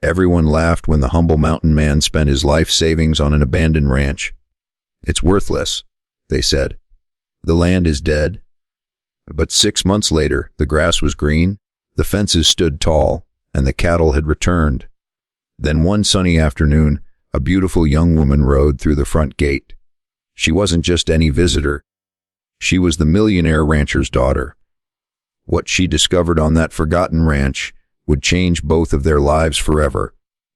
Everyone laughed when the humble mountain man spent his life savings on an abandoned ranch. "It's worthless," they said. "The land is dead." But 6 months later, the grass was green, the fences stood tall, and the cattle had returned. Then one sunny afternoon, a beautiful young woman rode through the front gate. She wasn't just any visitor. She was the millionaire rancher's daughter. What she discovered on that forgotten ranch would change both of their lives forever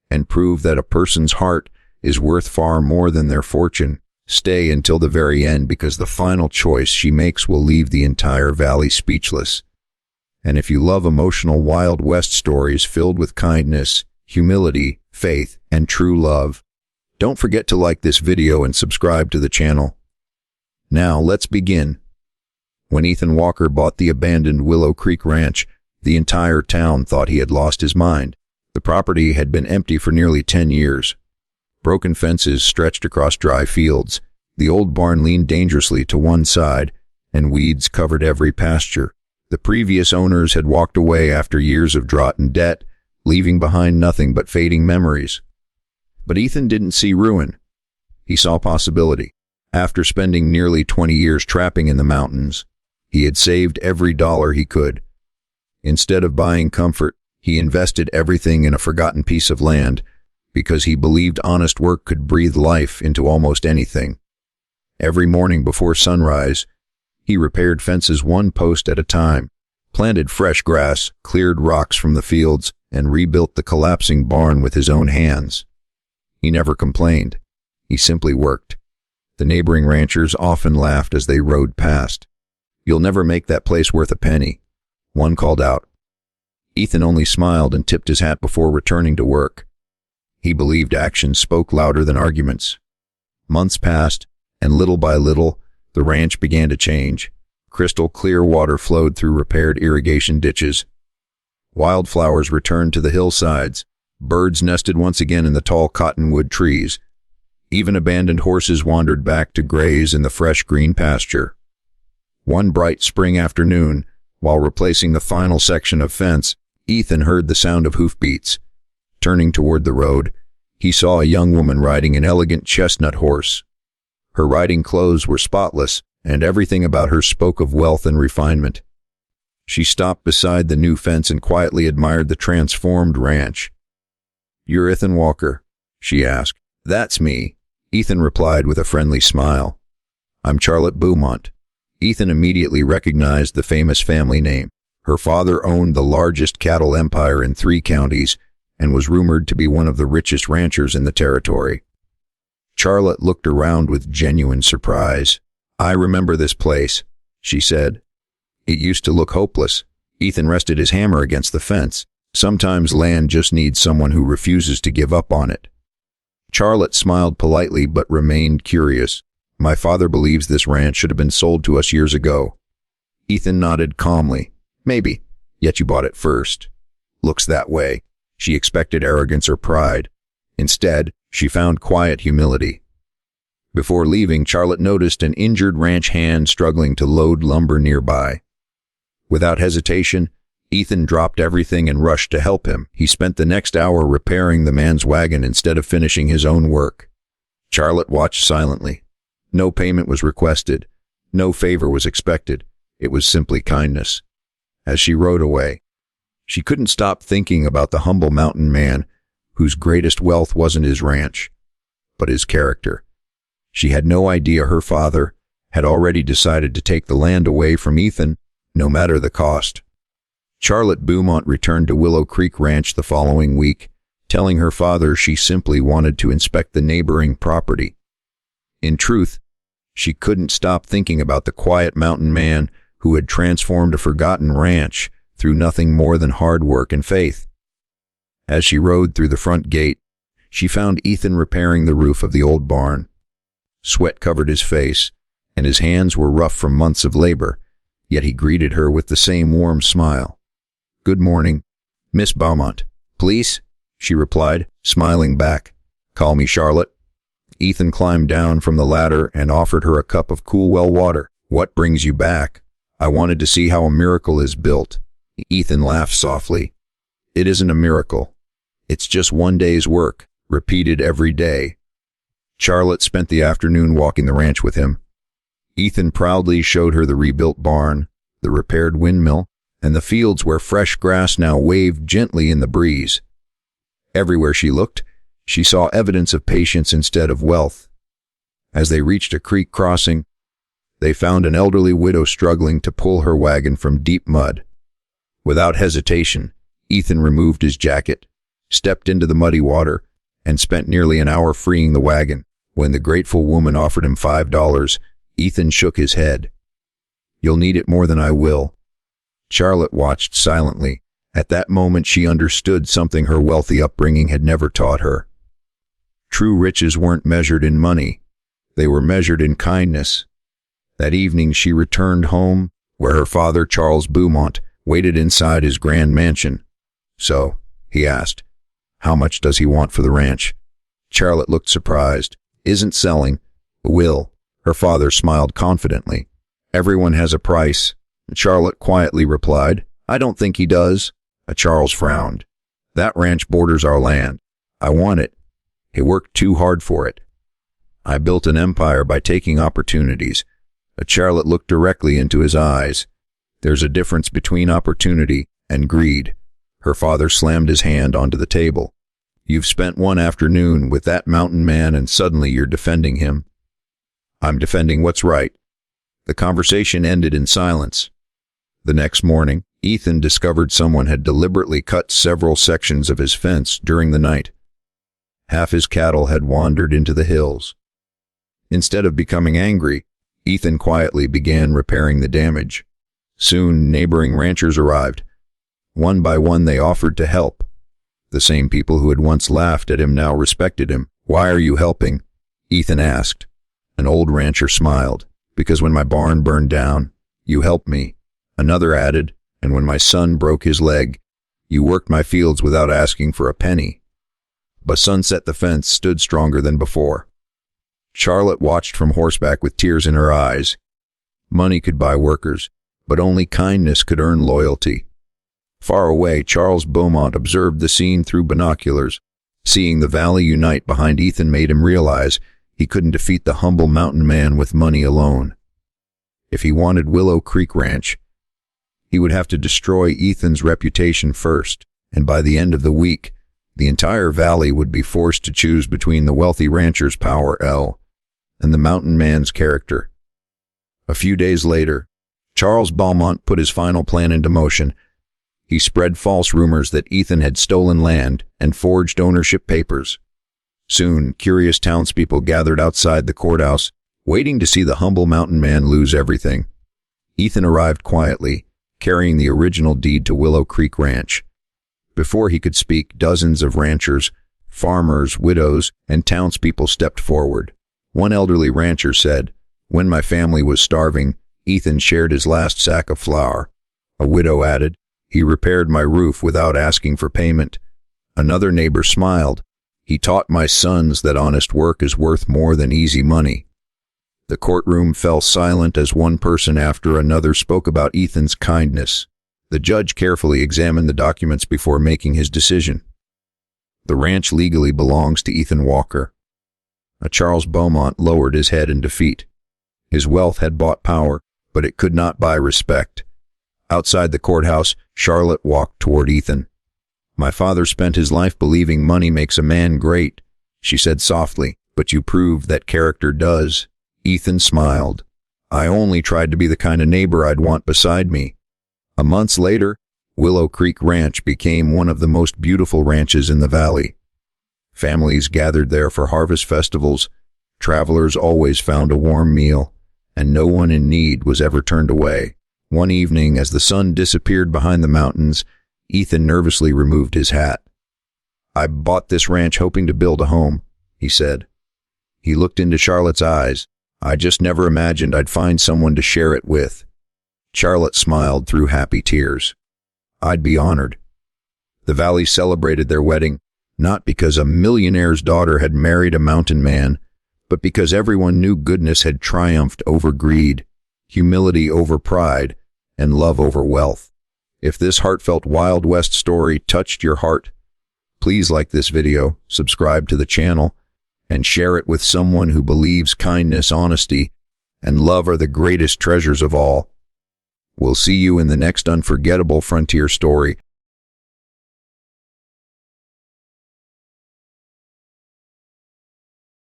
and prove that a person's heart is worth far more than their fortune. Stay until the very end, because the final choice she makes will leave the entire valley speechless. And if you love emotional Wild West stories filled with kindness, humility, faith, and true love, don't forget to like this video and subscribe to the channel. Now let's begin. When Ethan Walker bought the abandoned Willow Creek Ranch, the entire town thought he had lost his mind. The property had been empty for nearly 10 years. Broken fences stretched across dry fields. The old barn leaned dangerously to one side, and weeds covered every pasture. The previous owners had walked away after years of drought and debt, leaving behind nothing but fading memories. But Ethan didn't see ruin. He saw possibility. After spending nearly 20 years trapping in the mountains, he had saved every dollar he could. Instead of buying comfort, he invested everything in a forgotten piece of land, because he believed honest work could breathe life into almost anything. Every morning before sunrise, he repaired fences one post at a time, planted fresh grass, cleared rocks from the fields, and rebuilt the collapsing barn with his own hands. He never complained. He simply worked. The neighboring ranchers often laughed as they rode past. "You'll never make that place worth a penny," one called out. Ethan only smiled and tipped his hat before returning to work. He believed actions spoke louder than arguments. Months passed, and little by little, the ranch began to change. Crystal clear water flowed through repaired irrigation ditches. Wildflowers returned to the hillsides. Birds nested once again in the tall cottonwood trees. Even abandoned horses wandered back to graze in the fresh green pasture. One bright spring afternoon, while replacing the final section of fence, Ethan heard the sound of hoofbeats. Turning toward the road, he saw a young woman riding an elegant chestnut horse. Her riding clothes were spotless, and everything about her spoke of wealth and refinement. She stopped beside the new fence and quietly admired the transformed ranch. "You're Ethan Walker?" she asked. "That's me," Ethan replied with a friendly smile. "I'm Charlotte Beaumont." Ethan immediately recognized the famous family name. Her father owned the largest cattle empire in 3 counties and was rumored to be one of the richest ranchers in the territory. Charlotte looked around with genuine surprise. "I remember this place," she said. "It used to look hopeless." Ethan rested his hammer against the fence. Sometimes land just needs someone who refuses to give up on it. Charlotte smiled politely but remained curious. "My father believes this ranch should have been sold to us years ago." Ethan nodded calmly. "Maybe, yet you bought it first." "Looks that way." She expected arrogance or pride. Instead, she found quiet humility. Before leaving, Charlotte noticed an injured ranch hand struggling to load lumber nearby. Without hesitation, Ethan dropped everything and rushed to help him. He spent the next hour repairing the man's wagon instead of finishing his own work. Charlotte watched silently. No payment was requested. No favor was expected. It was simply kindness. As she rode away, she couldn't stop thinking about the humble mountain man whose greatest wealth wasn't his ranch, but his character. She had no idea her father had already decided to take the land away from Ethan, no matter the cost. Charlotte Beaumont returned to Willow Creek Ranch the following week, telling her father she simply wanted to inspect the neighboring property. In truth, she couldn't stop thinking about the quiet mountain man who had transformed a forgotten ranch through nothing more than hard work and faith. As she rode through the front gate, she found Ethan repairing the roof of the old barn. Sweat covered his face, and his hands were rough from months of labor, yet he greeted her with the same warm smile. "Good morning, Miss Beaumont." "Please?" she replied, smiling back. "Call me Charlotte." Ethan climbed down from the ladder and offered her a cup of cool well water. "What brings you back?" "I wanted to see how a miracle is built." Ethan laughed softly. "It isn't a miracle. It's just one day's work, repeated every day. Charlotte spent the afternoon walking the ranch with him. Ethan proudly showed her the rebuilt barn, the repaired windmill, and the fields where fresh grass now waved gently in the breeze. Everywhere she looked, she saw evidence of patience instead of wealth. As they reached a creek crossing, they found an elderly widow struggling to pull her wagon from deep mud. Without hesitation, Ethan removed his jacket, stepped into the muddy water, and spent nearly an hour freeing the wagon. When the grateful woman offered him $5, Ethan shook his head. "You'll need it more than I will." Charlotte watched silently. At that moment she understood something her wealthy upbringing had never taught her. True riches weren't measured in money. They were measured in kindness. That evening she returned home, where her father, Charles Beaumont, waited inside his grand mansion. "So," he asked, "how much does he want for the ranch?" Charlotte looked surprised. "Isn't selling." "Will." Her father smiled confidently. "Everyone has a price." Charlotte quietly replied, "I don't think he does." Charles frowned. "That ranch borders our land. I want it. He worked too hard for it. I built an empire by taking opportunities." Charlotte looked directly into his eyes. "There's a difference between opportunity and greed." Her father slammed his hand onto the table. "You've spent one afternoon with that mountain man and suddenly you're defending him." "I'm defending what's right." The conversation ended in silence. The next morning, Ethan discovered someone had deliberately cut several sections of his fence during the night. Half his cattle had wandered into the hills. Instead of becoming angry, Ethan quietly began repairing the damage. Soon, neighboring ranchers arrived. One by one they offered to help. The same people who had once laughed at him now respected him. "Why are you helping?" Ethan asked. An old rancher smiled. "Because when my barn burned down, you helped me." Another added, "And when my son broke his leg, you worked my fields without asking for a penny." But sunset the fence stood stronger than before. Charlotte watched from horseback with tears in her eyes. Money could buy workers, but only kindness could earn loyalty. Far away, Charles Beaumont observed the scene through binoculars. Seeing the valley unite behind Ethan made him realize he couldn't defeat the humble mountain man with money alone. If he wanted Willow Creek Ranch, he would have to destroy Ethan's reputation first, and by the end of the week, the entire valley would be forced to choose between the wealthy rancher's power and the mountain man's character. A few days later, Charles Beaumont put his final plan into motion. He spread false rumors that Ethan had stolen land and forged ownership papers. Soon, curious townspeople gathered outside the courthouse, waiting to see the humble mountain man lose everything. Ethan arrived quietly, carrying the original deed to Willow Creek Ranch. Before he could speak, dozens of ranchers, farmers, widows, and townspeople stepped forward. One elderly rancher said, "When my family was starving, Ethan shared his last sack of flour." A widow added, "He repaired my roof without asking for payment." Another neighbor smiled, "He taught my sons that honest work is worth more than easy money." The courtroom fell silent as one person after another spoke about Ethan's kindness. The judge carefully examined the documents before making his decision. "The ranch legally belongs to Ethan Walker." Charles Beaumont lowered his head in defeat. His wealth had bought power, but it could not buy respect. Outside the courthouse, Charlotte walked toward Ethan. "My father spent his life believing money makes a man great," she said softly, "but you proved that character does." Ethan smiled. "I only tried to be the kind of neighbor I'd want beside me." A month later, Willow Creek Ranch became one of the most beautiful ranches in the valley. Families gathered there for harvest festivals, travelers always found a warm meal, and no one in need was ever turned away. One evening, as the sun disappeared behind the mountains, Ethan nervously removed his hat. "I bought this ranch hoping to build a home," he said. He looked into Charlotte's eyes. "I just never imagined I'd find someone to share it with." Charlotte smiled through happy tears. "I'd be honored." The valley celebrated their wedding, not because a millionaire's daughter had married a mountain man, but because everyone knew goodness had triumphed over greed, humility over pride, and love over wealth. If this heartfelt Wild West story touched your heart, Please like this video, subscribe to the channel, and share it with someone who believes kindness, honesty, and love are the greatest treasures of all. We'll see you in the next unforgettable frontier story.